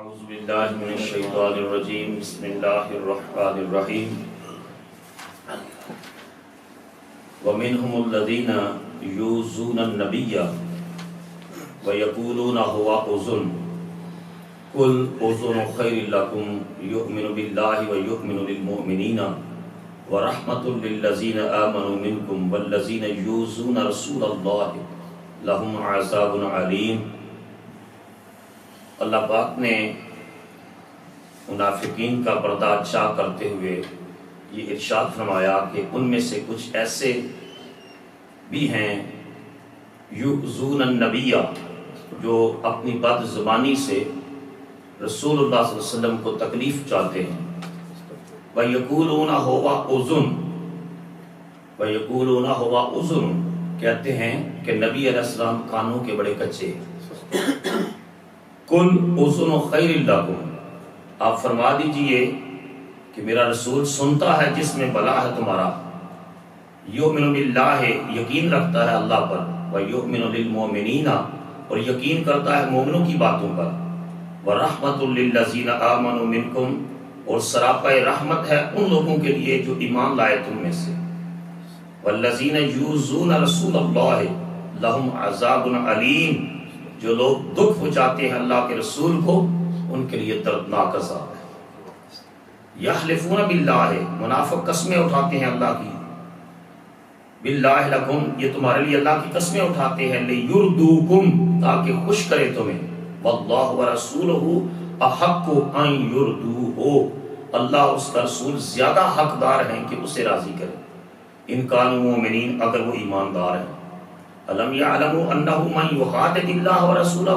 اعوذ باللہ من الشیطان الرجیم بسم اللہ الرحمن الرحیم ومنہم الذین یؤذون النبی ویقولون هو اذن قل اذن خیر لکم یؤمن باللہ ویؤمن للمؤمنین ورحمۃ للذین آمنوا منکم والذین یؤذون رسول اللہ لہم عذاب علیم۔ اللہ پاک نے منافقین کا پردہ چاک کرتے ہوئے یہ ارشاد فرمایا کہ ان میں سے کچھ ایسے بھی ہیں یؤذون النبی، جو اپنی بد زبانی سے رسول اللہ صلی اللہ علیہ وسلم کو تکلیف چاہتے ہیں۔ وَيَقُولُونَ هُوَ أُذُنٌ وَيَقُولُونَ هُوَ أُذُنٌ کہتے ہیں کہ نبی علیہ السلام کانوں کے بڑے کچے ہیں۔ قُلْ أُذُنُ خَيْرٍ لَكُمْ، آپ فرما دیجئے کہ میرا رسول سنتا ہے جس میں بلا ہے تمہارا، یؤمن باللہ یقین رکھتا ہے اللہ پر، ویؤمن للمؤمنین اور یقین کرتا ہے مومنوں کی باتوں پر، ورحمۃ للذین آمنوا منکم اور سراپا رحمت ہے ان لوگوں کے لیے جو ایمان لائے تم میں سے، والذین یؤذون رسول اللہ لہم عذاب علیم، جو لوگ دکھ پہنچاتے ہیں اللہ کے رسول کو ان کے لیے دردناک عذاب ہے۔ یحلفون باللہ، منافق قسمیں اٹھاتے ہیں اللہ کی، باللہ لکم یہ تمہارے لیے اللہ کی قسمیں اٹھاتے ہیں، لیردوکم تاکہ خوش کرے تمہیں، واللہ ورسولہ احق ان یردوہ، اللہ اس کا رسول زیادہ حقدار ہیں کہ اسے راضی کرے، ان کانوا مومنین اگر وہ ایماندار ہیں۔ الم یعلموا انہ من یخادع اللہ ورسولہ،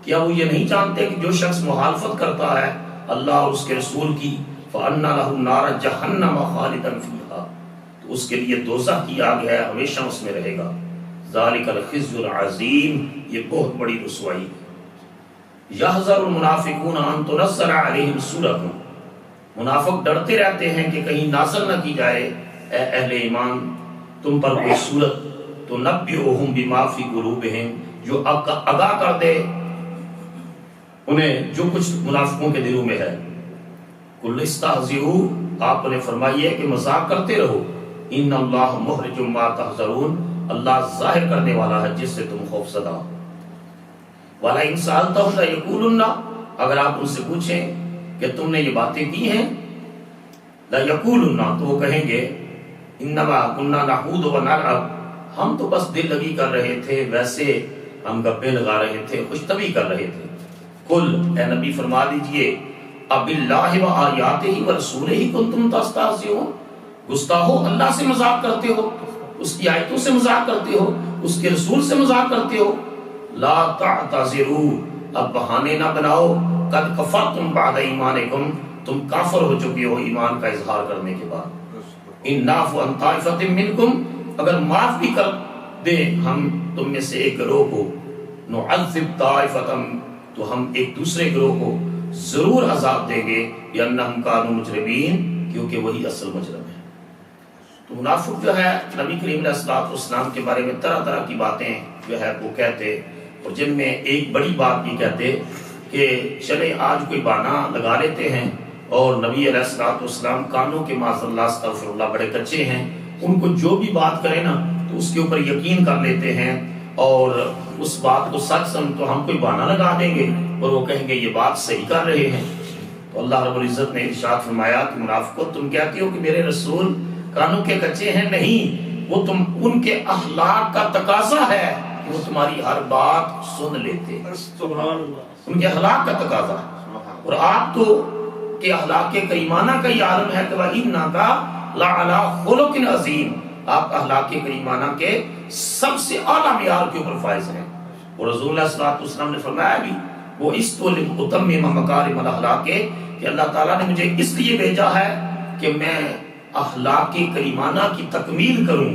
کیا وہ یہ نہیں جانتے کہ جو شخص مخالفت کرتا ہے اللہ اور اس کے رسول کی، فان لہ نار جہنم خالدا فیہا، تو اس کے لیے دوزخ کی آگ ہے، ہمیشہ اس میں رہے گا۔ ذالک الخزی العظیم، یہ بہت بڑی رسوائی ہے۔ یحذر المنافقون ان تنزل علیہم سورۃ، منافق ڈرتے رہتے ہیں کہ کہیں نازل نہ کی جائے اے اہل ایمان تم پر کوئی سورت تنبئہم بما فی قلوبہم، جو آگاہ کر دے انہیں جو کچھ منافقوں کے دلوں میں ہے۔ قل استہزئوا، آپ انہیں فرمائیے کہ مذاق کرتے رہو، ان اللہ مخرج ما تحذرون، اللہ ظاہر کرنے والا ہے جس سے تم خوف زدہ۔ وَلَئِن سَأَلْتَهُمْ لَيَقُولُنَّ، اگر آپ ان سے پوچھیں کہ تم نے یہ باتیں کی ہیں، لَيَقُولُنَّ تو وہ کہیں گے اِنَّمَا كُنَّا نَخُوضُ وَنَلْعَبُ، ہم تو بس دل لگی کر رہے تھے، ویسے ہم گپیں لگا رہے تھے، خوش طبعی کر رہے تھے۔ قل اے نبی فرما دیجئے اب اللہ و آیاتہ و رسولہ کنتم تستہزئون، گستاخو اللہ سے مذاق کرتے ہو، اس کی آیتوں سے مذاق کرتے ہو، اس کے رسول سے مذاق کرتے ہو، لا تعتذروا اب بہانے نہ بناؤ، قد کفرتم بعد ایمانکم تم کافر ہو چکے ہو ایمان کا اظہار کرنے کے بعد۔ ان نعفو عن طائفۃ منکم، اگر معاف بھی کر دے ہم تم میں سے ایک گروہ کو، نعذب طائفۃ تو ہم ایک دوسرے گروہ کو ضرور عذاب دیں گے، بأنہم کانوا مجرمین کیونکہ وہی اصل مجرم ہے۔ تو منافق جو ہے نبی کریم علیہ الصلوۃ والسلام کے بارے میں طرح طرح کی باتیں جو ہے وہ کہتے، اور جن میں ایک بڑی بات یہ کہتے کہ چلے آج کوئی بہانہ لگا لیتے ہیں اور نبی علیہ الصلوۃ والسلام کانوں کے معاذ اللہ استغفر اللہ بڑے کچے ہیں، ان کو جو بھی بات کرے نا تو اس کے اوپر یقین کر لیتے ہیں اور اس بات کو سچ سمجھ تو ہم کوئی بہانہ لگا دیں گے اور وہ کہیں گے یہ بات صحیح کر رہے ہیں۔ تو اللہ رب العزت نے ارشاد فرمایا کہ منافقو تم کہتے ہو کہ میرے رسول کانوں کے کچے ہیں، نہیں، وہ تم ان کے اخلاق کا تقاضا ہے کہ وہ تمہاری ہر بات سن لیتے، ان کے اخلاق کا تقاضا ہے، اور آپ تو کہ اخلاق کریمانہ کا یہ عالم ہے کہ وَإِنَّكَ لَعَلَىٰ خُلُقٍ عَظِيمٍ، آپ اخلاق کریمانہ کے سب سے اعلیٰ معیار کے اوپر فائز ہیں۔ اور رسول اللہ صلی اللہ علیہ وسلم نے فرمایا بھی وہ اُتَمِّمَ مَكَارِمَ الْأَخْلَاقِ کہ اللہ تعالیٰ نے مجھے اس لیے بھیجا ہے کہ میں اخلاق کریمانہ کی تکمیل کروں،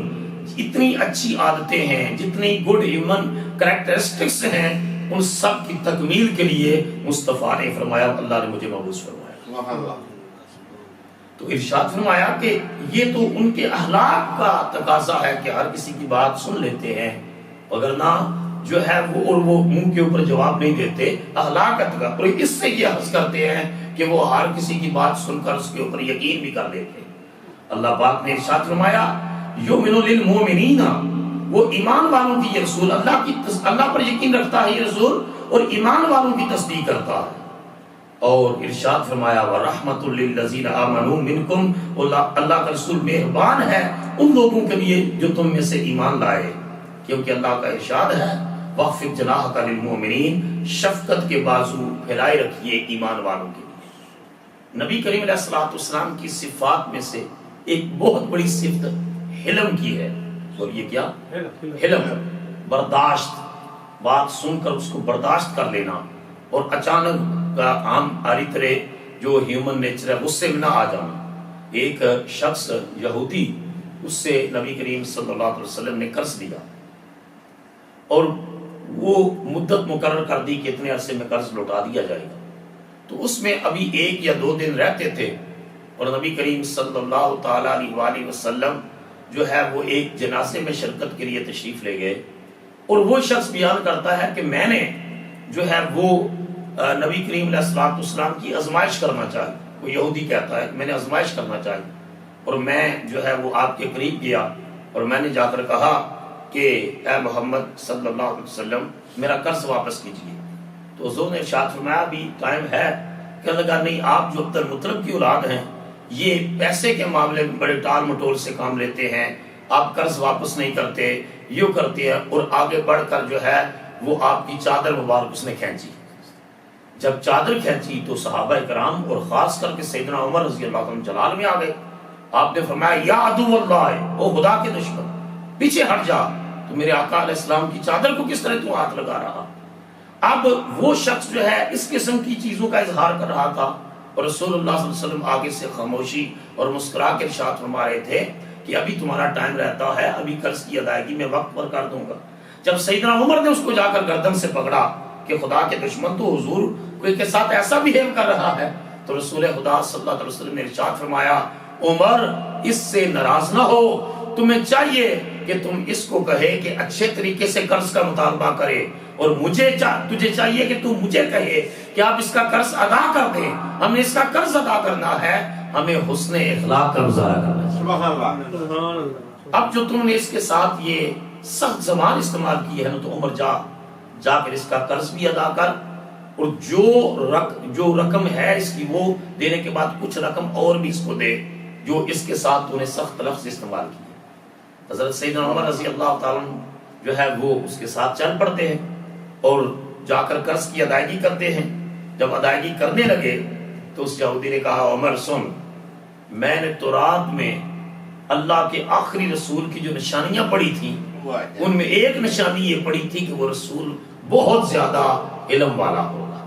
اتنی اچھی عادتیں ہیں، جتنی گڈ ہیومن کریکٹرسٹکس ہیں، ان سب کی تکمیل کے لیے مصطفیٰ نے فرمایا، اللہ نے مجھے مبعوث فرمایا۔ تو ارشاد فرمایا کہ یہ تو ان کے اخلاق کا تقاضا ہے کہ ہر کسی کی بات سن لیتے ہیں، وگرنہ جو ہے وہ اور وہ منہ کے اوپر جواب نہیں دیتے، اخلاقت کا، اور اس سے یہ حس کرتے ہیں کہ وہ ہر کسی کی بات سن کر اس کے اوپر یقین بھی کر لیتے ہیں۔ اللہ پاک نے ارشاد فرمایا یؤمن للمؤمنین، وہ ایمان والوں کی یہ رسول اللہ پر یقین رکھتا ہے، یہ رسول اور ایمان والوں کی تصدیق کرتا ہے۔ اور ارشاد فرمایا وَرَحْمَةٌ لِّلَّذِينَ آمَنُوا مِنْكُمْ، اللہ کا رسول مہربان ہے ان لوگوں کے لیے جو تم میں سے ایمان لائے، کیونکہ اللہ کا ارشاد ہے وَخْفِضْ جَنَاحَكَ لِلْمُؤْمِنِينَ، شفقت کے بازو پھیلائے رکھیے ایمان والوں کے لیے۔ نبی کریم علیہ الصلوۃ والسلام کی صفات میں سے ایک بہت بڑی صفت حلم کی ہے، اور یہ کیا؟ حلم، برداشت، بات سن کر اس کو برداشت کر لینا، اور اچانک کا عام آری طرح جو ہیومن نیچر ہے غصے میں نہ آ جانا۔ ایک شخص یہودی، اس سے نبی کریم صلی اللہ علیہ وسلم نے قرض لیا اور وہ مدت مقرر کر دی کہ اتنے عرصے میں قرض لوٹا دیا جائے گا، تو اس میں ابھی 1 یا 2 دن رہتے تھے، اور نبی کریم صلی اللہ تعالی علیہ وآلہ وسلم جو ہے وہ ایک جنازے میں شرکت کے لیے تشریف لے گئے، اور وہ شخص بیان کرتا ہے کہ میں نے جو ہے وہ نبی کریم علیہ الصلوۃ والسلام کی آزمائش کرنا چاہی، وہ یہودی کہتا ہے میں نے آزمائش کرنا چاہی، اور میں جو ہے وہ آپ کے قریب گیا اور میں نے جا کر کہا کہ اے محمد صلی اللہ علیہ وسلم میرا قرض واپس کیجیے، تو حضور نے ارشاد فرمایا ابھی ٹائم ہے، کہنے لگا نہیں، آپ جو عبد المطلب کی اولاد ہیں یہ پیسے کے معاملے میں بڑے ٹال مٹول سے کام لیتے ہیں، آپ قرض واپس نہیں کرتے، یوں کرتے ہیں، اور آگے بڑھ کر جو ہے وہ آپ کی چادر مبارک اس نے کھینچی۔ جب چادر کھینچی تو صحابہ کرام اور خاص کر کے سیدنا عمر رضی اللہ عنہ جلال میں آ گئے۔ آپ نے فرمایا یا عدو اللہ، او خدا کے دشمن، پیچھے ہٹ جا، تو میرے آقا علیہ السلام کی چادر کو کس طرح تو ہاتھ لگا رہا؟ اب وہ شخص جو ہے اس قسم کی چیزوں کا اظہار کر رہا تھا، اور رسول اللہ صلی اللہ علیہ وسلم آگے سے خاموشی اور مسکرا کے ارشاد فرما رہے تھے کہ ابھی تمہارا ٹائم رہتا ہے، ابھی قرض کی ادائیگی میں وقت پر کر دوں گا۔ جب سیدنا عمر نے اس کو جا کر گردن سے پکڑا کہ خدا کے دشمن تو حضور کوئی کے ساتھ ایسا بہیو کر رہا ہے، تو رسول خدا صلی اللہ علیہ وسلم نے ارشاد فرمایا عمر اس سے ناراض نہ ہو، تمہیں چاہیے کہ تم اس کو کہے کہ اچھے طریقے سے قرض کا مطالبہ کرے، اور تجھے چاہیے کہ تم مجھے کہے کہ آپ اس کا قرض ادا کر دیں، ہمیں اس کا قرض ادا کرنا ہے، ہمیں حسن اخلاق کا مظاہرہ کرنا ہے۔ سبحان اللہ۔ اب جو تم نے اس کے ساتھ یہ سخت زبان استعمال کی ہے نا، تو عمر جا کر اس کا قرض بھی ادا کر، اور جو رقم ہے اس کی وہ دینے کے بعد کچھ رقم اور بھی اس کو دے جو اس کے ساتھ تو نے سخت لفظ استعمال کیے۔ حضرت سیدنا عمر رضی اللہ تعالیٰ جو ہے وہ اس کے ساتھ چل پڑتے ہیں اور جا کر قرض کی ادائیگی کرتے ہیں۔ جب ادائیگی کرنے لگے تو اس یہودی نے کہا عمر سن، میں نے تورات میں اللہ کے آخری رسول کی جو نشانیاں پڑھی تھیں ان میں ایک نشانی یہ پڑھی تھی کہ وہ رسول بہت زیادہ علم والا ہوگا،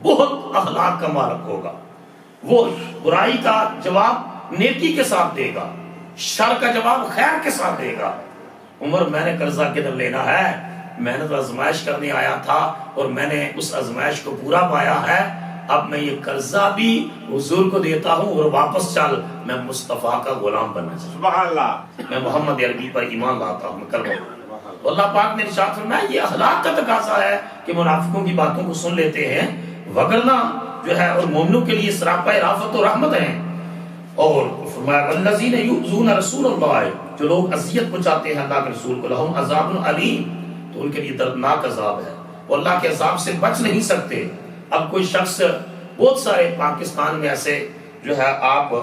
بہت اخلاق کا مالک ہوگا، وہ برائی کا جواب نیکی کے ساتھ دے گا، شر کا جواب خیر کے ساتھ دے گا۔ عمر میں نے قرضہ کدھر لینا ہے، میں نے تو آزمائش کرنے آیا تھا اور میں نے اس آزمائش کو پورا پایا ہے، اب میں یہ قرضہ بھی حضور کو دیتا ہوں اور واپس چل، میں مصطفیٰ کا غلام بننا چاہتا ہوں، سبحان اللہ، میں محمد عربی پر ایمان لاتا ہوں، میں کلمہ پڑھتا ہوں۔ تو اللہ پاک نے ارشاد فرمایا یہ اخلاق کا تقاضا ہے کہ منافقوں کی باتوں کو سن لیتے ہیں، وگرنہ جو ہے اور مومنوں کے لیے سراپا رافت و رحمت ہیں۔ اور فرمایا والذین یؤذون رسول اللہ، جو لوگ اذیت پہنچاتے ہیں اللہ کے رسول کو، لہم عذاب علیم، تو ان کے لیے دردناک عذاب ہے، وہ اللہ کے عذاب سے بچ نہیں سکتے۔ اب کوئی شخص، بہت سارے پاکستان میں ایسے جو ہے آپ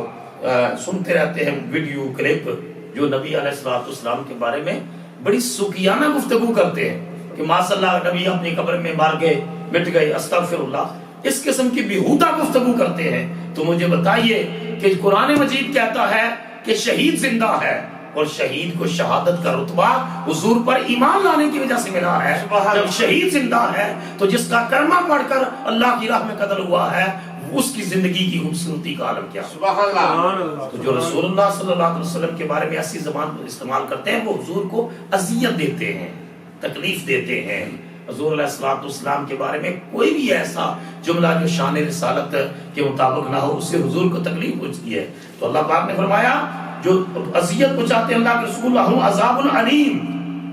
سنتے رہتے ہیں ویڈیو کلپ جو نبی علیہ الصلوۃ والسلام کے بارے میں بڑی سکیانہ گفتگو کرتے ہیں کہ ماشاء اللہ نبی اپنی قبر میں مار گئے، مٹ گئے، استغفر اللہ، اس قسم کی بیہودہ گفتگو کرتے ہیں۔ تو مجھے بتائیے کہ قرآن مجید کہتا ہے کہ شہید زندہ ہے، اور شہید کو شہادت کا رتبہ حضور پر ایمان لانے کی وجہ سے ملا ہے۔ جب شہید زندہ ہے تو جس کا کلمہ پڑھ کر اللہ کی راہ میں قتل ہوا ہے، اس کی زندگی کی خوبصورتی کا عالم کیا؟ سبحان اللہ۔ تو جو رسول اللہ صلی اللہ علیہ وسلم کے بارے میں ایسی زبان استعمال کرتے ہیں وہ حضور کو اذیت دیتے ہیں، تکلیف دیتے ہیں۔ حضور علیہ الصلوۃ والسلام کے بارے میں کوئی بھی ایسا جملہ جو شان رسالت کے مطابق نہ ہو، اس سے حضور کو تکلیف پہنچتی ہے۔ تو اللہ پاک نے فرمایا جو اذیت پہنچاتے ہیں اللہ کے رسول لہم عذاب علیم،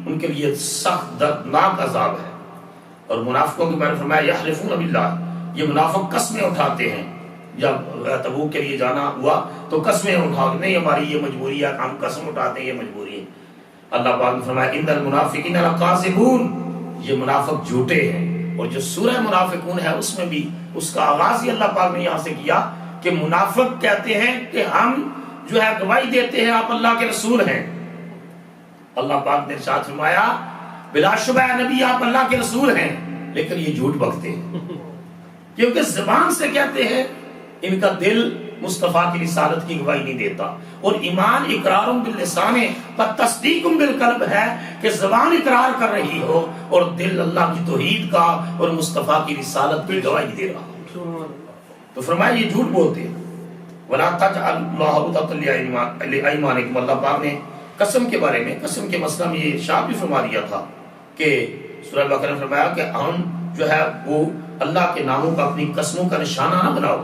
ان کے لیے سخت دردناک عذاب ہے۔ اور منافقوں کے بارے میں فرمایا یحلفون باللہ، یہ منافق قسمیں اٹھاتے ہیں۔ جب تبوک کے لیے جانا ہوا تو قسمیں اٹھا، نہیں ہماری یہ مجبوری ہے، ہم قسم اٹھاتے ہیں، یہ مجبوری ہے۔ اللہ پاک نے فرمایا ان المنافقین لکاذبون، یہ منافق جھوٹے ہیں۔ اور جو سورہ منافقون ہے اس میں بھی اس کا آغاز ہی اللہ پاک نے یہاں سے کیا کہ منافق کہتے ہیں کہ ہم جو ہے گواہی دیتے ہیں آپ اللہ کے رسول ہیں۔ اللہ پاک نے ارشاد فرمایا بلا شبہ نبی آپ اللہ کے رسول ہیں، لیکن یہ جھوٹ بکتے ہیں کیونکہ زبان سے کہتے ہیں، ان کا دل مصطفیٰ کی رسالت کی گواہی نہیں دیتا۔ اور ایمان اقرار باللسان و تصدیق بالقلب ہے کہ زبان اقرار کر رہی ہو اور دل اللہ کی توحید کا اور مصطفیٰ کی رسالت کی گواہی دے رہا ہو۔ تو فرمایا یہ جھوٹ بولتے ہیں۔ وَلَا تَجْعَلُوا اللَّهَ بُطَةً لِأَيْمَانِكُمْ، اللہ پاک نے قسم کے بارے میں، قسم کے مسئلہ میں یہ ارشاد بھی فرما دیا تھا کہ سورہ بقرہ نے فرمایا کہ ہم جو ہے وہ اللہ کے ناموں کا اپنی قسموں کا نشانہ نہ بناؤ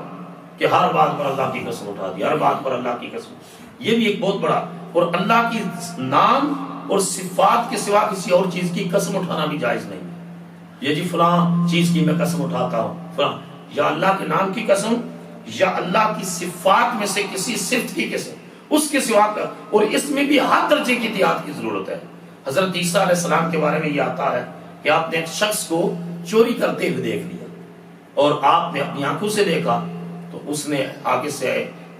کہ ہر بات پر اللہ کی قسم اٹھا دی، ہر بات پر اللہ کی قسم۔ یہ بھی ایک بہت بڑا، اور اللہ کی نام اور صفات کے سوا کسی اور چیز کی قسم اٹھانا بھی جائز نہیں۔ یہ جی فلاں چیز کی میں قسم اٹھاتا ہوں، فلاں، یا اللہ کے نام کی قسم یا اللہ کی صفات میں سے کسی صفت کی قسم، اس کے سوا کا، اور اس میں بھی ہر درجے کی احتیاط کی ضرورت ہے۔ حضرت عیسیٰ علیہ السلام کے بارے میں یہ آتا ہے کہ آپ نے ایک شخص کو چوری کرتے ہوئے دیکھ لیا اور آپ نے اپنی آنکھوں سے دیکھا، تو اس نے آگے سے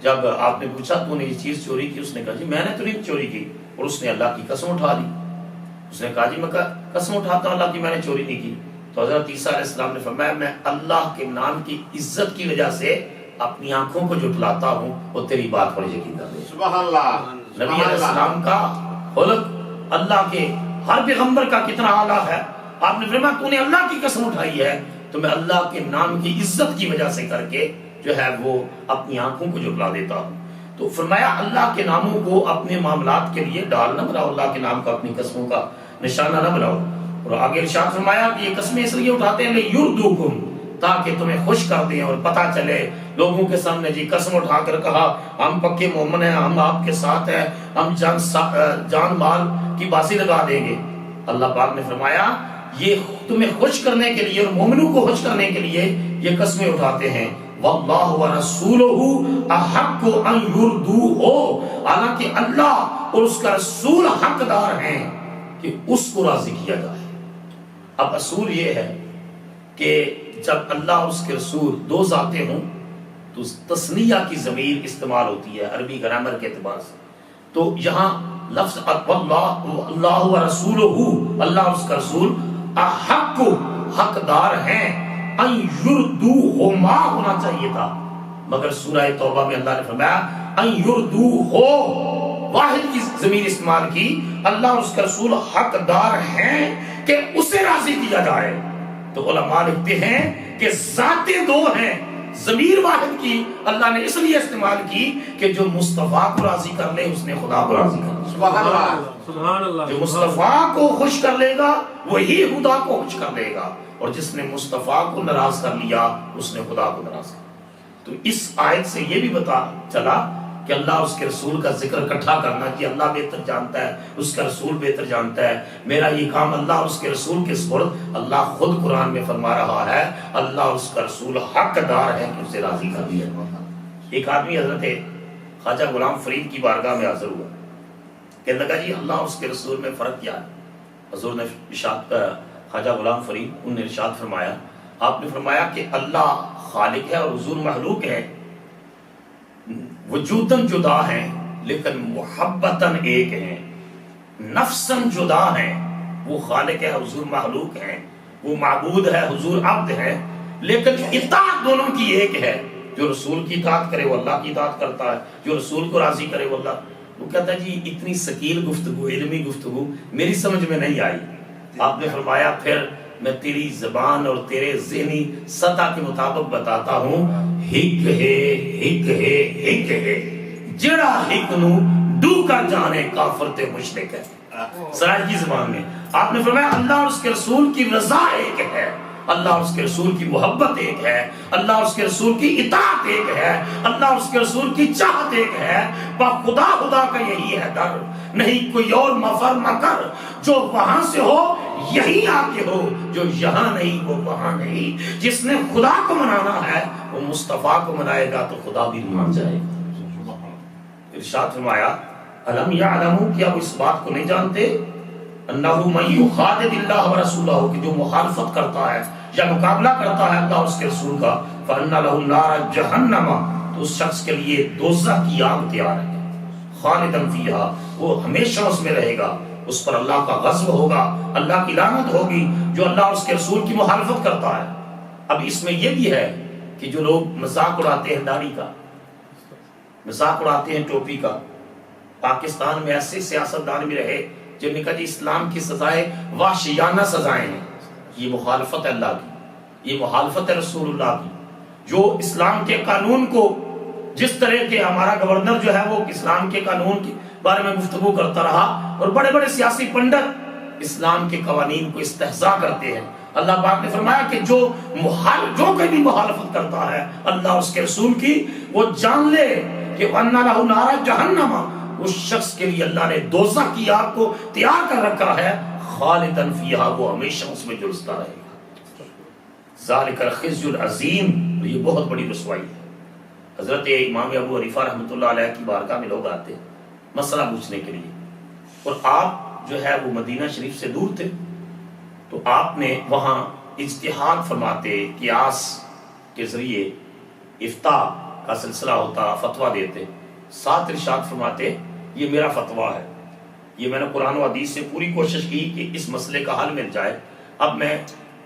جب آپ نے پوچھا تو نے یہ چیز چوری کی، اس نے کہا جی میں نے تو نہیں چوری کی، اور اس نے اللہ کی قسم اٹھا لی۔ اس نے کہا جی میں قسم اٹھاتا ہوں اللہ کی میں نے چوری نہیں کی۔ تو حضرت عیسیٰ علیہ السلام نے فرمایا میں اللہ کے نام کی عزت کی وجہ سے اپنی آنکھوں کو جھٹلاتا ہوں اور تیری بات پر یقین کر لے۔ سبحان اللہ۔ نبی علیہ السلام کا خلق اللہ کے ہر پیغمبر کا کتنا اعلیٰ ہے۔ آپ نے فرمایا تو نے اللہ کی قسم اٹھائی ہے تو میں اللہ کے نام کی عزت کی وجہ سے کر کے جو ہے وہ اپنی آنکھوں کو جھٹلا دیتا ہوں۔ تو فرمایا اللہ کے ناموں کو اپنے معاملات کے لیے ڈال نہ بناؤ، اللہ کے نام کا اپنی قسموں کا نشانہ نہ بناؤ۔ اور آگے ارشاد فرمایا کہ یہ قسمیں اس لیے اٹھاتے ہیں لِيُرْضُوكُمْ، تاکہ تمہیں خوش کر دیں اور پتہ چلے لوگوں کے سامنے جی قسم اٹھا کر کہا ہم پکے مومن ہیں، ہم آپ کے ساتھ ہیں، ہم جان مال کی بازی لگا دیں گے۔ اللہ پاک نے فرمایا یہ تمہیں خوش کرنے کے لیے اور مومنوں کو خوش کرنے کے لیے یہ قسمیں اٹھاتے ہیں۔ واللہ ورسولہ احق ان یرضوہ، حالانکہ اللہ اور اس کا رسول حقدار ہیں کہ اس کو راضی کیا جائے۔ اب اصول یہ ہے کہ جب اللہ اور اس کے رسول دو ذاتیں ہوں تو تثنیہ کی ضمیر استعمال ہوتی ہے عربی گرامر کے اعتبار سے۔ تو یہاں لفظ اللہ و رسولہ، اللہ اور اس کا رسول احق، حقدار ہیں، ان یرضوہما ہونا چاہیے تھا، مگر سورہ توبہ میں اللہ نے فرمایا ان یرضوہ، واحد کی ضمیر استعمال کی، اللہ اور اس کا رسول حقدار ہیں کہ اسے راضی کیا جائے۔ تو علماء لکھتے ہیں کہ ذاتیں دو ہیں، ضمیر واحد کی اللہ نے اس لیے استعمال کی کہ جو مصطفیٰ کو راضی کر لے اس نے خدا کو راضی کر لے۔ سبحان اللہ۔ سبحان اللہ۔ جو مصطفیٰ کو خوش کر لے گا وہی خدا کو خوش کر لے گا، اور جس نے مصطفیٰ کو ناراض کر لیا اس نے خدا کو ناراض کر لیا۔ تو اس آیت سے یہ بھی پتا چلا کہ اللہ اور اس کے رسول کا ذکر اکٹھا کرنا کہ اللہ بہتر جانتا ہے، اس کا رسول بہتر جانتا ہے، میرا یہ کام اللہ اور اس کے رسول کے سپرد۔ اللہ خود قرآن میں فرما رہا ہے اللہ اور اس کا رسول حقدار ہے کہ اسے راضی کر لیا۔ ایک آدمی حضرت خواجہ غلام فرید کی بارگاہ میں حاضر ہوا، کہنے لگا جی اللہ اور اس کے رسول میں فرق کیا ہے؟ حضور نے ارشاد، خواجہ غلام فرید انہوں نے ارشاد فرمایا، آپ نے فرمایا کہ اللہ خالق ہے اور حضور مخلوق ہے، وجوداً جدا ہیں لیکن محبتاً ایک ہیں، نفساً جدا ہیں، وہ خالق ہے حضور مخلوق ہیں، وہ معبود ہے حضور عبد ہے، لیکن اطاعت دونوں کی ایک ہے۔ جو رسول کی اطاعت کرے وہ اللہ کی اطاعت کرتا ہے، جو رسول کو راضی کرے وہ اللہ۔ وہ کہتا ہے جی اتنی ثقیل گفتگو، علمی گفتگو میری سمجھ میں نہیں آئی۔ آپ نے فرمایا پھر میں تیری زبان اور تیرے ذہنی سطح کے مطابق بتاتا ہوں، ہک ہے ہک ہے ہک ہے، جڑا ہک نو ڈو کر جانے کافر تے مشرک ہے۔ سرائے کی زبان میں آپ نے فرمایا اللہ اور اس کے رسول کی رضا ایک ہے، اللہ اور اس کے رسول کی محبت ایک ہے، اللہ اور اس کے رسول کی اطاعت ایک ہے، اللہ اور اس کے رسول کی چاہت ایک ہے۔ خدا خدا کا یہی ہے در، نہیں کوئی اور مفر مکر، جو وہاں سے ہو یہی آ کے ہو، جو یہاں نہیں وہ وہاں نہیں۔ جس نے خدا کو منانا ہے وہ مصطفیٰ کو منائے گا تو خدا بھی مان جائے گا۔ ارشاد فرمایا الم یعلموا، کیا وہ اس بات کو نہیں جانتے، انہ من یخادع اللہ ورسولہ، کہ جو مخالفت کرتا ہے یا مقابلہ کرتا ہے اللہ اور اس کے رسول کا، فان له نار جہنم، تو اس شخص کے لیے دوزخ کی آگ تیار ہے، خالدا فیہا، وہ ہمیشہ اس میں رہے گا، اس پر اللہ کا غضب ہوگا، اللہ کی لعنت ہوگی جو اللہ اور اس کے رسول کی مخالفت کرتا ہے۔ اب اس میں یہ بھی ہے کہ جو لوگ مذاق اڑاتے ہیں داڑھی کا، مذاق اڑاتے ہیں ٹوپی کا، پاکستان میں ایسے سیاستدان بھی رہے جن نے کہا جی اسلام کی سزائیں وحشیانہ سزائیں ہیں، یہ مخالفت ہے اللہ کی، یہ مخالفت ہے رسول اللہ کی، جو اسلام کے قانون کو، جس طرح کے ہمارا گورنر جو ہے وہ اسلام کے قانون کے بارے میں گفتگو کرتا رہا، اور بڑے بڑے سیاسی پنڈت اسلام کے قوانین کو استہزاء کرتے ہیں۔ اللہ پاک نے فرمایا کہ جو کوئی بھی مخالفت کرتا ہے اللہ اور اس کے رسول کی، وہ جان لے کہ وَأَنَّ لَهُ نَارَ جَهَنَّمَ، اس شخص کے لیے اللہ نے دوزخ کی آگ کو تیار کر رکھا ہے، خالداً فیہا، وہ ہمیشہ اس میں جلستا رہے گا۔ ذالک الخزي العظیم، یہ بہت بڑی رسوائی ہے۔ حضرت امام ابو حنیفہ رحمۃ اللہ علیہ کی بارگاہ میں لوگ آتے مسئلہ پوچھنے کے لیے، اور آپ جو ہے وہ مدینہ شریف سے دور تھے، تو آپ نے وہاں اجتہاد فرماتے، قیاس کے ذریعے افتاء کا سلسلہ ہوتا، فتویٰ دیتے، ساتھ ارشاد فرماتے یہ میرا فتویٰ ہے، یہ میں نے قرآن و حدیث سے پوری کوشش کی کہ اس مسئلے کا حل مل جائے، اب میں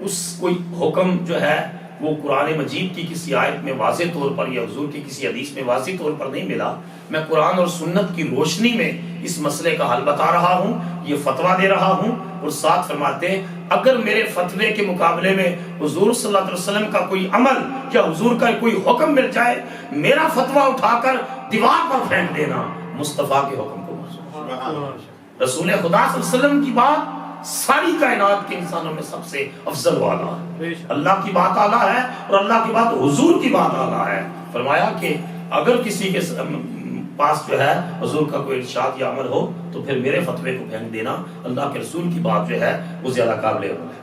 اس کوئی حکم جو ہے وہ قرآن مجید کی کسی آیت میں واضح طور پر یا حضور کی کسی حدیث میں واضح طور پر نہیں ملا، میں قرآن اور سنت کی روشنی میں اس مسئلے کا حل بتا رہا ہوں، یہ فتویٰ دے رہا ہوں۔ اور ساتھ فرماتے ہیں اگر میرے فتوے کے مقابلے میں حضور صلی اللہ علیہ وسلم کا کوئی عمل یا حضور کا کوئی حکم مل جائے، میرا فتویٰ اٹھا کر دیوار پر پھینک دینا، مصطفیٰ کے حکم کو منسوخ۔ رسول خدا صلی اللہ علیہ وسلم کی بات ساری کائنات کے انسانوں میں سب سے افضل والا ہے، اللہ کی بات اعلیٰ ہے اور اللہ کی بات حضور کی بات اعلیٰ ہے۔ فرمایا کہ اگر کسی کے پاس جو ہے حضور کا کوئی ارشاد یا عمل ہو تو پھر میرے فتوے کو پھینک دینا، اللہ کے رسول کی بات جو ہے وہ زیادہ قابل عمل ہے۔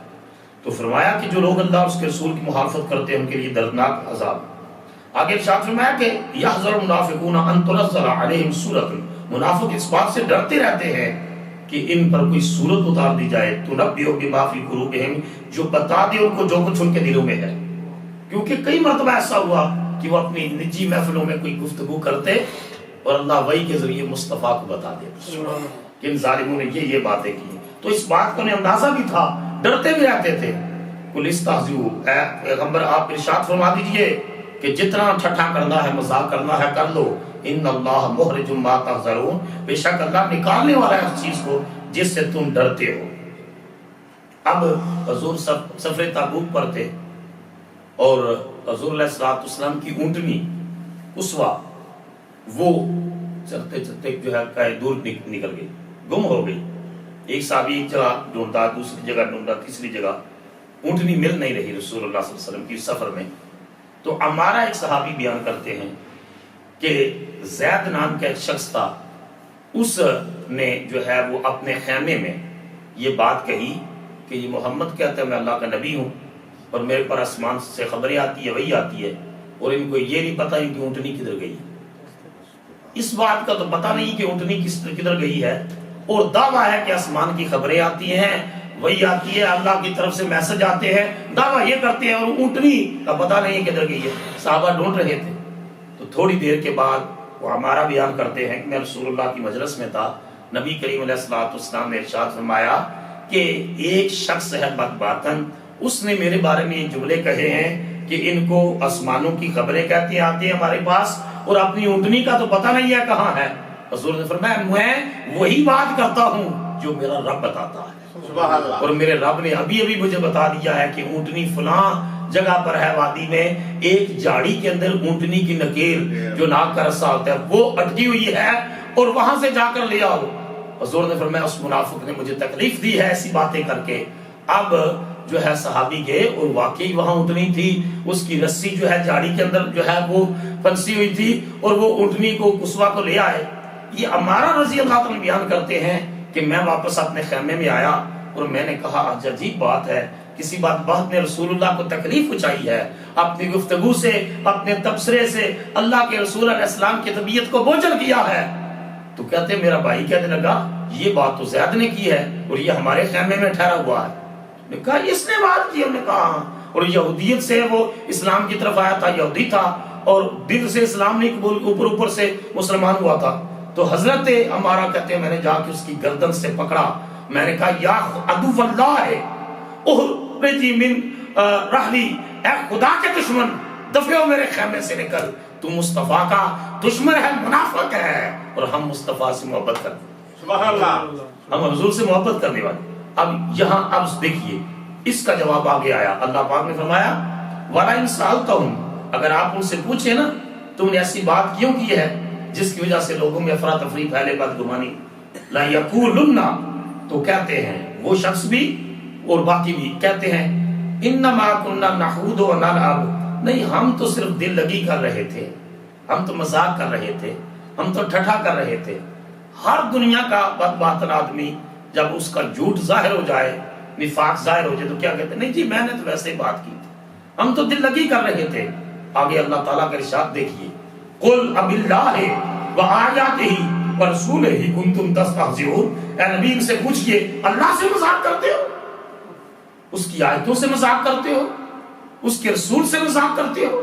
تو فرمایا کہ جو لوگ اللہ اور اس کے رسول کی مخالفت کرتے ہیں ان کے لیے دردناک عذاب۔ آگے ارشاد فرمایا کہ یحذر المنافقون ان تنزل علیہم سورۃ، منافق اس بات سے ڈرتے رہتے ہیں کہ ان پر کوئی سورت اتار دی جائے، تنبئ بما فی قلوبہم، جو بتا دے ان کو جو کچھ ان کے دلوں میں ہے۔ کیونکہ کئی مرتبہ ایسا ہوا کہ وہ اپنی نجی محفلوں میں کوئی گفتگو کرتے اور اللہ وحی کے ذریعے مصطفیٰ کو بتا دیتے کہ ان ظالموں نے یہ باتیں کی، تو اس بات کو انہیں اندازہ بھی تھا، ڈرتے بھی رہتے تھے۔ قل استہزئوا، اے پیغمبر آپ ارشاد فرما دیجئے کہ جتنا ٹھٹھا کرنا ہے، مذاق کرنا ہے کر لو، ان اللہ مخرج ما تحذرون، بے شک اللہ نکالنے والا ہے اس چیز کو جس سے تم ڈرتے ہو۔ اب حضور سفر تبوک پر تھے اور حضور علیہ الصلوۃ والسلام کی اونٹنی اسوا وہ چلتے چلتے جو ہے دور نکل گئی، گم ہو گئی۔ ایک صحابی ایک جگہ ڈھونڈا، دوسری جگہ ڈھونڈا، تیسری جگہ، اونٹنی مل نہیں رہی رسول اللہ صلی اللہ علیہ وسلم کی سفر میں۔ تو ہمارا ایک صحابی بیان کرتے ہیں کہ زید نام کا ایک شخص تھا، اس نے جو ہے وہ اپنے خیمے میں یہ بات کہی کہ یہ محمد کہتا ہے میں اللہ کا نبی ہوں اور میرے پر آسمان سے خبریں آتی ہے، وہی آتی ہے، اور ان کو یہ نہیں پتا کہ اونٹنی کدھر گئی، اس بات کا تو پتا نہیں کہ اونٹنی کدھر گئی ہے، اور دعویٰ ہے کہ آسمان کی خبریں آتی ہیں، وہی آتی ہے، اللہ کی طرف سے میسج آتے ہیں، دعویٰ یہ کرتے ہیں، اور اونٹنی کا پتا نہیں کدھر گئی ہے۔ صحابہ ڈھونڈ رہے تھے، تو تھوڑی دیر کے بعد وہ ہمارا بیان کرتے ہیں کہ میں رسول اللہ کی مجلس میں تھا، نبی کریم علیہ الصلوۃ والسلام نے ارشاد فرمایا کہ ایک شخص ہے بدباطن، اس نے میرے بارے میں یہ جملے کہے ہیں کہ ان کو آسمانوں کی خبریں کہتی آتی ہیں ہمارے پاس، اور اپنی اونٹنی کا تو پتہ نہیں ہے کہاں ہے۔ حضور نے فرمایا میں وہی بات کرتا ہوں جو میرا رب بتاتا ہے، اور میرے رب نے ابھی مجھے بتا دیا ہے کہ اونٹنی فلاں جگہ پر ہے وادی میں، ایک جھاڑی کے اندر اونٹنی کی نکیل جو ناک کا رسہ ہوتا ہے وہ اٹکی ہوئی ہے، اور وہاں سے جا کر لے آؤ۔ حضور نے فرمایا اس منافق نے مجھے تکلیف دی ہے ایسی باتیں کر کے، اب جو ہے صحابی گئے اور واقعی وہاں اونٹنی تھی، اس کی رسی جو ہے جھاڑی کے اندر جو ہے وہ پھنسی ہوئی تھی اور وہ اونٹنی کو قصوہ کو لے آئے۔ یہ عمارہ رضی اللہ عنہ بیان کرتے ہیں کہ میں واپس اپنے خیمے میں آیا اور میں نے کہا آج عجیب بات ہے، کسی بات نے رسول اللہ کو تکلیف پہنچائی ہے، اپنی گفتگو سے اپنے تبصرے سے اللہ کے رسول علیہ السلام کی طبیعت کو بوجھل کیا ہے۔ تو کہتے میرا بھائی کہنے لگا یہ بات تو زید نے کی ہے اور یہ ہمارے خیمے میں ٹھہرا ہوا ہے۔ نے کہا اس نے بات کی؟ ہم نے کہا ہاں، اور یہودیت سے وہ اسلام کی طرف آیا تھا، یہودی تھا اور دل سے اسلام نہیں قبول، اوپر سے مسلمان ہوا تھا۔ تو حضرت عمارہ کہتے ہیں میں نے جا کے اس کی گردن سے پکڑا، میں نے کہا یا عدو اللہ اخرجی من رحلی، اے خدا کے دشمن دفع ہو میرے خیمے سے نکل، تو مصطفیٰ کا دشمن ہے، منافق ہے، اور ہم مصطفیٰ سے محبت کرتے ہیں، سبحان اللہ، ہم حضور سے محبت کرنے والے۔ اب یہاں اب دیکھیے اس کا جواب آگے آیا، اللہ پاک نے فرمایا وَلَئِن سَأَلْتَهُمْ، اگر آپ ان سے پوچھیں نا تم نے ایسی بات کیوں کی ہے جس کی وجہ سے لوگوں میں افراتفری پھیلے، بدگمانی، لا یقولن، تو کہتے ہیں وہ شخص بھی اور باقی بھی کہتے ہیں انما كنا نخوض ونلعب، نہیں ہم تو صرف دل لگی کر رہے تھے، ہم تو مذاق کر رہے تھے، ہم تو ٹھٹھا کر رہے تھے۔ ہر دنیا کا بدباطن آدمی جب اس کا جھوٹ ظاہر ہو جائے، نفاق ظاہر ہو جائے تو کیا کہتے ہیں نہیں جی میں نے تو ویسے ہی بات کی تھی، ہم تو دل لگی کر رہے تھے۔ آگے اللہ تعالیٰ کا ارشاد دیکھیے قل اب اللہ وآیاتہ ورسولہ کنتم تستہزئون، اے نبی ان سے پوچھئے اللہ سے مذاق کرتے ہو، اس کی آیتوں سے مذاق کرتے ہو، اس کے رسول سے مذاق کرتے ہو؟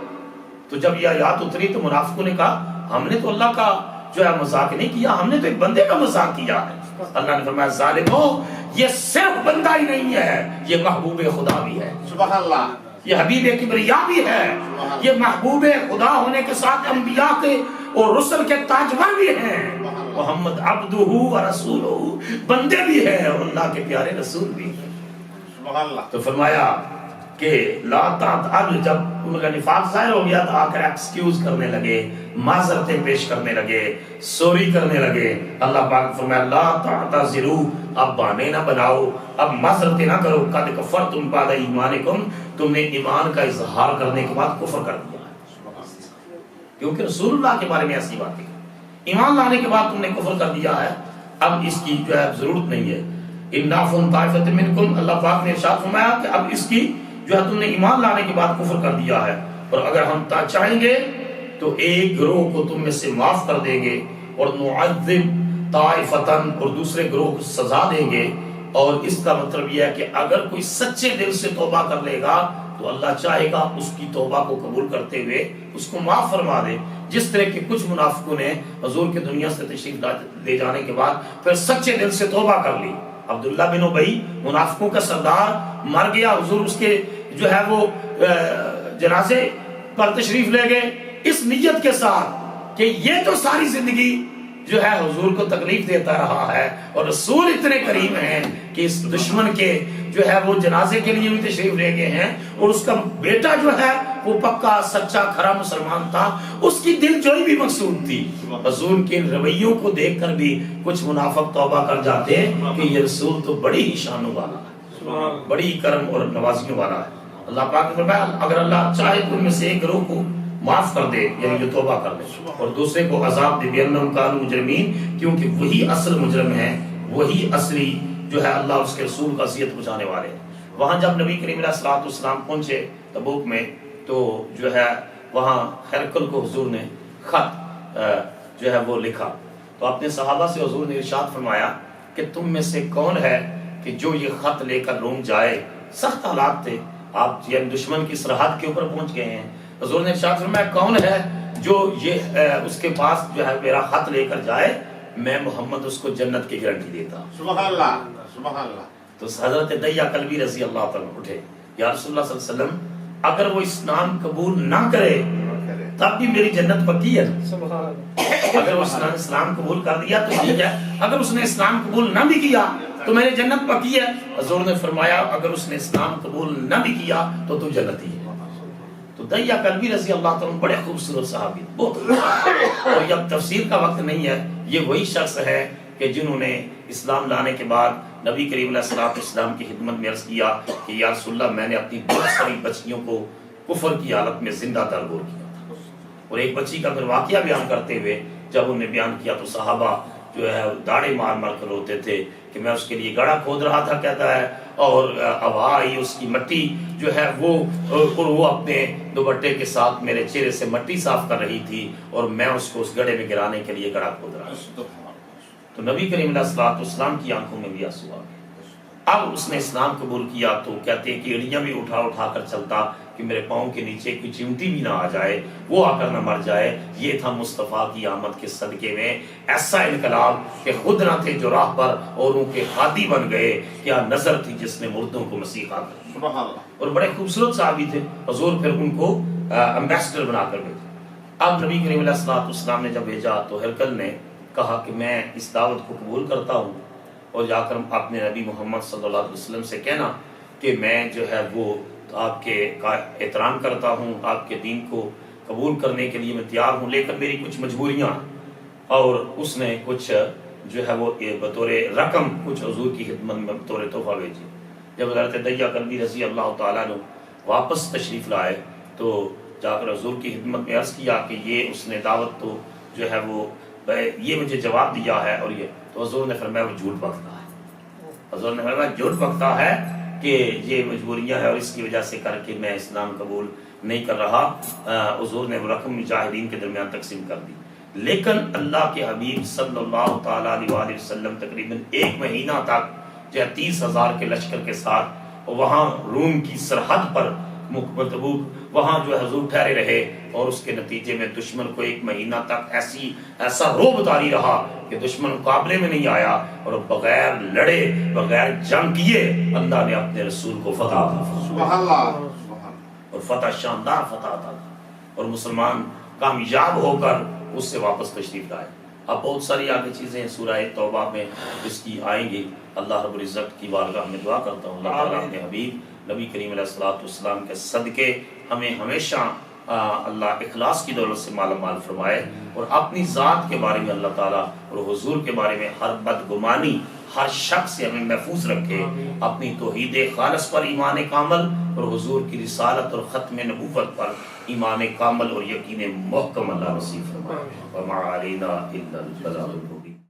تو جب یہ آیات اتری تو منافقوں نے کہا ہم نے تو اللہ کا جو ہے مذاق نہیں کیا، ہم نے تو ایک بندے کا مذاق کیا ہے۔ اللہ نے فرمایا ظالمو یہ صرف بندہ ہی نہیں ہے، یہ محبوب خدا بھی ہے، سبحان اللہ، یہ حبیب کبریا بھی ہے، یہ محبوب خدا ہونے کے ساتھ انبیاء کے اور رسل کے تاجور بھی ہیں، محمد عبدہ و رسولہ، بندے بھی ہیں اور اللہ کے پیارے رسول بھی ہیں۔ سبحان اللہ، تو فرمایا کہ لا تعتذر، جب ان کا نفاق ظاہر ہو گیا تو آ کر ایکسکیوز کرنے لگے، معذرتیں پیش کرنے لگے، سوری کرنے لگے۔ اللہ پاک فرمایا لا تعتذروا، اب بہانے نہ بناؤ، اب معذرتیں نہ کرو، قد کفرتم بعد ایمانکم، تم نے ایمان کا اظہار کرنے کے بعد کفر کر دیا ہے، کیونکہ رسول اللہ کے بارے میں ایسی بات ہے، ایمان لانے کے بعد تم نے کفر کر دیا ہے، اب اس کی جو ہے ضرورت نہیں ہے۔ انافن طائفۃ منکم، اللہ پاک نے ارشاد فرمایا کہ اب اس کی جو ہے تم نے ایمان لانے کے بعد کفر کر دیا ہے، اور اگر ہم چاہیں گے تو ایک گروہ کو تم میں سے معاف کر دیں گے، اور نعذب طائفتن، اور دوسرے گروہ کو سزا دیں گے۔ اور اس کا مطلب یہ ہے کہ اگر کوئی سچے دل سے توبہ کر لے گا تو اللہ چاہے گا اس کی توبہ کو قبول کرتے ہوئے اس کو معاف فرما دے، جس طرح کہ کچھ منافقوں نے حضور کی دنیا سے تشریف لے جانے کے بعد پھر سچے دل سے توبہ کر لی۔ عبداللہ بن ابی منافقوں کا سردار مر گیا، حضور اس کے جو ہے وہ جنازے پر تشریف لے گئے اس نیت کے ساتھ کہ یہ تو ساری زندگی جو ہے حضور کو تکلیف دیتا رہا ہے، اور رسول اتنے کریم ہیں کہ اس دشمن کے جو ہے وہ جنازے کے لیے بھی تشریف لے گئے ہیں، اور اس کا بیٹا جو ہے وہ پکا سچا کھرا مسلمان تھا، اس کی دل جوئی بھی مقصود تھی۔ حضور کے رویوں کو دیکھ کر بھی کچھ منافق توبہ کر جاتے ہیں کہ یہ رسول تو بڑی ہی شانوں والا ہے، بڑی کرم اور نوازیوں والا ہے۔ اللہ پاک نے فرمایا اگر اللہ چاہے تو ان میں سے ایک گروہ کو معاف کر دے، یعنی جو توبہ کر دے، اور دوسرے کو عذاب دے، بِأَنَّهُمْ كَانُوا مُجْرِمِينَ، کیونکہ وہی اصل مجرم ہیں، وہی اصلی جو ہے اللہ اس کے رسول کا اذیت پہنچانے والے ہیں۔ وہاں جب نبی کریم علیہ الصلوۃ والسلام پہنچے تبوک میں تو جو ہے وہاں ہرقل کو حضور نے خط جو ہے وہ لکھا، تو اپنے صحابہ سے حضور نے ارشاد فرمایا کہ تم میں سے کون ہے کہ جو یہ خط لے کر روم جائے؟ سخت حالات تھے، آپ یعنی دشمن کی سرحد کے اوپر پہنچ گئے ہیں۔ حضور نے ارشاد فرمایا کون ہے جو یہ اس کے پاس جو ہے میرا خط لے کر جائے، میں محمد اس کو جنت کی گارنٹی دیتا ہوں۔ سبحان اللہ، سبحان اللہ۔ تو حضرت دحیہ کلبی رضی اللہ تعالیٰ اٹھے، یا رسول اللہ صلی اللہ علیہ وسلم اگر وہ اسلام قبول نہ کرے تب بھی میری جنت پکی ہے، اگر اس نے اسلام قبول کر دیا تو ٹھیک ہے، اگر اس نے اسلام قبول نہ بھی کیا تو میری جنت پکی ہے۔ حضور نے فرمایا اگر اس نے اسلام قبول نہ بھی کیا تو تو جنتی ہے۔ تو دحیہ کلبی رضی اللہ تعالیٰ بڑے خوبصورت صحابی، اور یہ اب تفسیر کا وقت نہیں ہے، یہ وہی شخص ہے کہ جنہوں نے اسلام لانے کے بعد نبی کریم علیہ السلام کی خدمت میں عرض کیا کہ یا رسول اللہ میں نے اپنی بہت ساری بچیوں کو کفر کی حالت میں زندہ درگور کیا تھا. اور ایک بچی کا پھر واقعہ بیان کرتے ہوئے جب انہوں نے بیان کیا تو صحابہ جو ہے داڑے مار مار کر روتے تھے کہ میں اس کے لیے گڑھا کھود رہا تھا کہتا ہے اور ہوا آئی اس کی مٹی جو ہے وہ اپنے دوپٹے کے ساتھ میرے چہرے سے مٹی صاف کر رہی تھی اور میں اس کو اس گڑھے میں گرانے کے لیے گڑھا کھود رہا تھا. تو نبی کریم علیہ السلام کی آنکھوں میں بھی آنسو آ گئے. اب اس نے اسلام قبول کیا تو کہتے ہیں کہ ایڑیاں بھی اٹھا اٹھا کر چلتا کہ میرے پاؤں کے نیچے کوئی چمٹی بھی نہ آ جائے, وہ آ کر نہ مر جائے. یہ تھا مصطفیٰ کی آمد کے صدقے میں ایسا انقلاب کہ خود نہ تھے جو راہ پر اوروں کے ہادی بن گئے. کیا نظر تھی جس نے مردوں کو مسیحا کر دیا. اور بڑے خوبصورت صحابی تھے. حضور پھر ان کو امبیسڈر بنا کر بھیجا. اب نبی کریم علیہ السلام نے جب بھیجا تو ہرقل نے کہا کہ میں اس دعوت کو قبول کرتا ہوں اور جا کر اپنے نبی محمد صلی اللہ علیہ وسلم سے کہنا کہ میں جو ہے وہ آپ کے احترام کرتا ہوں, آپ کے دین کو قبول کرنے کے لیے میں تیار ہوں, لیکن میری کچھ مجبوریاں. اور اس نے کچھ جو ہے وہ بطور رقم کچھ حضور کی خدمت میں بطور تحفہ بھیجی. جب حضرت دیا کلبی رضی اللہ تعالیٰ نے واپس تشریف لائے تو جا کر حضور کی خدمت میں عرض کیا کہ یہ اس نے دعوت تو جو ہے وہ یہ مجھے جواب دیا ہے. اور یہ تو حضور نے فرمایا وہ جھوٹ بکتا ہے. حضور نے فرمایا جھوٹ بکتا ہے کہ یہ مجبوریاں ہے اور اس کی وجہ سے کر کے میں اسلام قبول نہیں کر رہا. حضور نے وہ رقم مجاہدین کے درمیان تقسیم کر دی. لیکن اللہ کے حبیب صلی اللہ تعالیٰ علیہ وسلم تقریباً 1 مہینہ تک جو 30,000 کے لشکر کے ساتھ وہاں روم کی سرحد پر تبوک وہاں جو حضور ٹھہرے رہے. اور اس کے نتیجے میں دشمن کو 1 مہینہ تک ایسا رعب طاری رہا کہ دشمن مقابلے میں نہیں آیا. اور بغیر لڑے بغیر جنگ کیے اللہ نے اپنے رسول کو فتح عطا فرمائی. اور فتح شاندار فتح عطا تھا اور مسلمان کامیاب ہو کر اس سے واپس تشریف لائے. اب بہت ساری آگے چیزیں سورہ توبہ میں اس کی آئیں گی. اللہ رب العزت کی بارگاہ میں دعا کرتا ہوں اللہ تعالیٰ اپنے حبیب نبی کریم علیہ السلام کے صدقے ہمیں ہمیشہ اللہ اخلاص کی دولت سے مالا مال فرمائے اور اپنی ذات کے بارے میں اللہ تعالیٰ اور حضور کے بارے میں ہر بدگمانی ہر شخص سے ہمیں محفوظ رکھے. اپنی توحید خالص پر ایمان کامل اور حضور کی رسالت اور ختم نبوت پر ایمان کامل اور یقین محکم اللہ نصیب فرمائے. وما علینا الا البلاغ المبین.